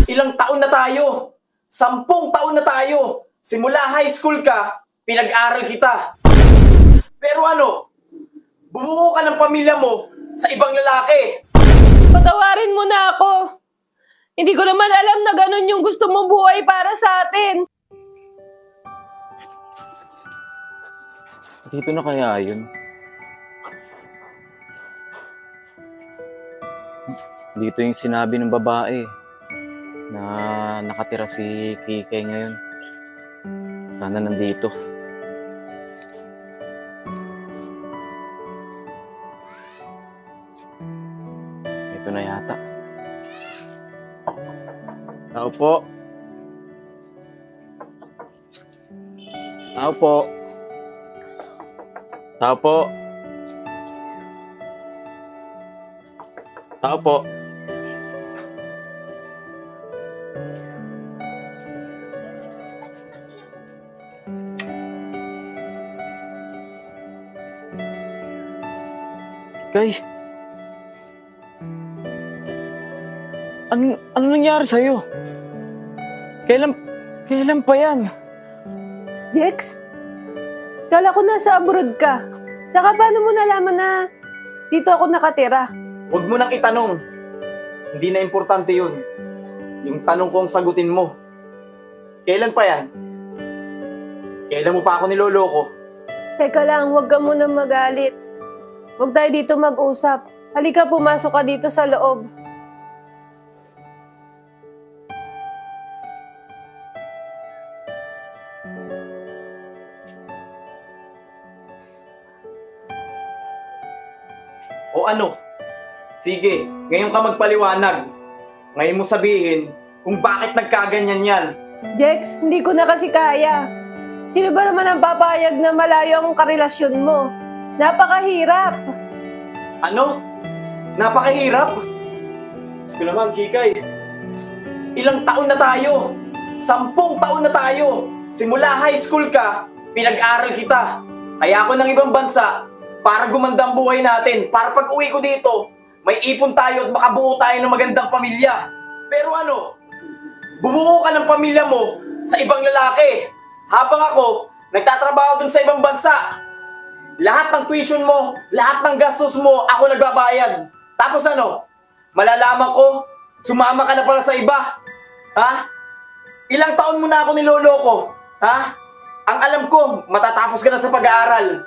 Ilang taon na tayo? 10 taon na tayo. Simula high school ka, pinag-aral kita. Pero ano, bumuo ka ng pamilya mo sa ibang lalaki. Patawarin mo na ako. Hindi ko naman alam na ganun yung gusto mong buhay para sa atin. Dito na kaya yun? Dito yung sinabi ng babae na nakatira si Kikay ngayon. Sana nandito. Ito na yata. Tao po. Tao po. Tao po. Tao po. Kay, ano nangyari sa'yo? Kailan pa yan? Jex, kala ko nasa abroad ka. Saka paano mo nalaman na dito ako nakatira? Huwag mo nang itanong. Hindi na importante yun. Yung tanong kong sagutin mo. Kailan pa yan? Kailan mo pa ako niloloko? Teka lang, huwag ka muna magalit. Huwag tayo dito mag-usap. Halika, pumasok ka dito sa loob. O ano? Sige, ngayon ka magpaliwanag. Ngayon mo sabihin kung bakit nagkaganyan yan. Jex, hindi ko na kasi kaya. Sino ba naman ang papayag na malayo ang karelasyon mo? Napakahirap. Ano? Napakahirap? Sige naman, Kikay. Ilang taon na tayo? 10 taon na tayo. Simula high school ka, pinag-aral kita. Kaya ako ng ibang bansa para gumanda ang buhay natin. Para pag uwi ko dito, may ipon tayo at makabuo tayo ng magandang pamilya. Pero ano? Bumuo ka ng pamilya mo sa ibang lalaki. Habang ako, nagtatrabaho dun sa ibang bansa. Lahat ng tuition mo, lahat ng gastos mo, ako nagbabayad. Tapos ano? Malalaman ko, sumama ka na pala sa iba. Ha? Ilang taon mo na ako niloloko? Ha? Ang alam ko, matatapos ka na sa pag-aaral.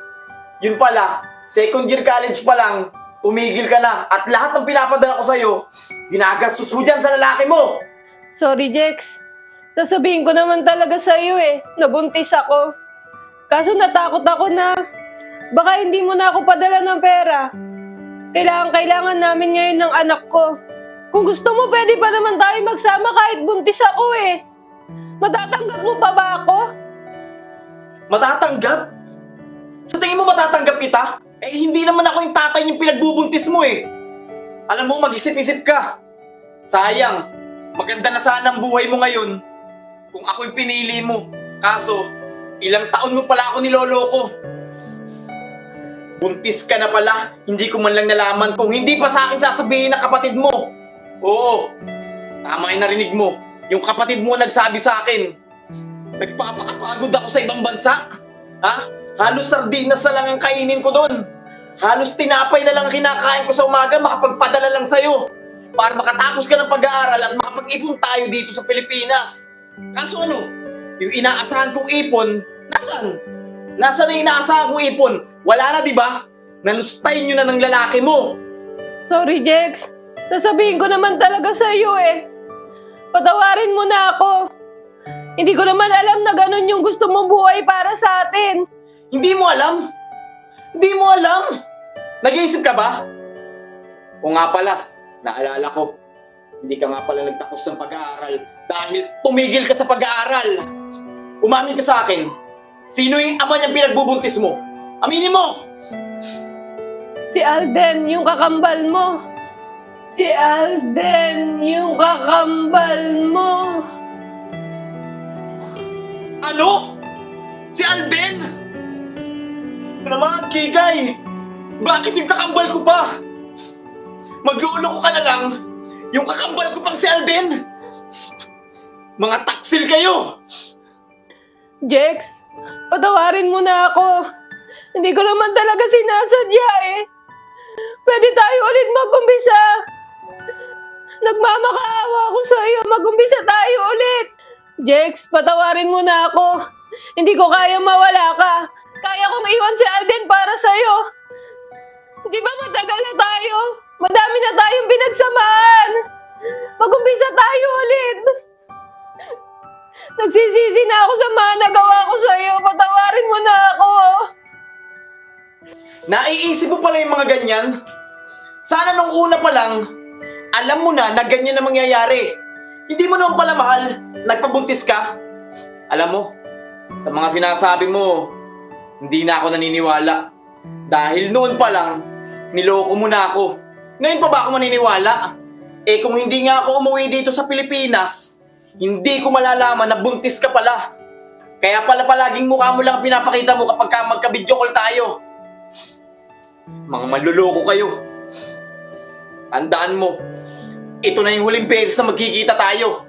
Yun pala, second year college pa lang, tumigil ka na. At lahat ng pinapadala ko sa'yo, ginagastos mo dyan sa lalaki mo. Sorry, Jex. Nasabihin ko naman talaga sa'yo nabuntis ako. Kaso natakot ako na baka hindi mo na ako padala ng pera. Kailangan namin ngayon ng anak ko. Kung gusto mo, pwede pa naman tayo magsama kahit buntis ako Matatanggap mo pa ba ako? Matatanggap? Sa tingin mo matatanggap kita? Hindi naman ako yung tatay yung pinagbubuntis mo Alam mo, mag-isip-isip ka. Sayang, maganda na sana ang buhay mo ngayon kung ako yung pinili mo. Kaso, ilang taon mo pala ako niloloko. Buntis ka na pala, hindi ko man lang nalaman kung hindi pa sa akin sasabihin ng kapatid mo. Oo, tama yung narinig mo. Yung kapatid mo nagsabi sa akin, nagpapakapagod ako sa ibang bansa. Ha? Halos sardinas na lang ang kainin ko doon. Halos tinapay na lang ang kinakain ko sa umaga, makapagpadala lang sa'yo. Para makatapos ka ng pag-aaral at makapag-ipon tayo dito sa Pilipinas. Kaso ano? Yung inaasahan kong ipon, nasan? Nasaan na inaasahan kong ipon? Wala na, di ba? Nalustay nyo na ng lalaki mo. Sorry, Jex. Nasabihin ko naman talaga sa'yo Patawarin mo na ako. Hindi ko naman alam na ganun yung gusto mong buhay para sa atin. Hindi mo alam? Hindi mo alam? Nag-iisip ka ba? O nga pala, naalala ko, hindi ka nga pala nagtapos ng pag-aaral dahil tumigil ka sa pag-aaral. Umamin ka sa akin, sino yung ama niyang pinagbubuntis mo? Aminin mo! Si Alden, yung kakambal mo. Si Alden, yung kakambal mo. Ano? Si Alden? Ano naman, Kikay? Bakit yung kakambal ko pa? Magluloko ka na lang. Yung kakambal ko pang si Alden. Mga taksil kayo! Jex, patawarin mo na ako. Hindi ko naman talaga sinasadya eh. Pwede tayo ulit mag-umpisa. Nagmamakaawa ako sa'yo. Mag-umpisa tayo ulit. Jex, patawarin mo na ako. Hindi ko kaya mawala ka. Kaya kong iwan si Alden para sa'yo. Di ba matagal na tayo? Madami na tayong pinagsamaan. Mag-umpisa tayo ulit. Nagsisisi na ako sa mga nagawa ko sa'yo. Patawarin mo na ako. Naiisip mo pala yung mga ganyan? Sana nung una pa lang, alam mo na ganyan na mangyayari. Hindi mo naman pala mahal, nagpabuntis ka. Alam mo, sa mga sinasabi mo, hindi na ako naniniwala. Dahil noon pa lang, niloko mo na ako. Ngayon pa ba ako maniniwala? Eh kung hindi nga ako umuwi dito sa Pilipinas, hindi ko malalaman na buntis ka pala. Kaya pala palaging mukha mo lang ang pinapakita mo kapag magka-video call tayo. Mga manluloko kayo. Tandaan mo, ito na yung huling beses na magkikita tayo.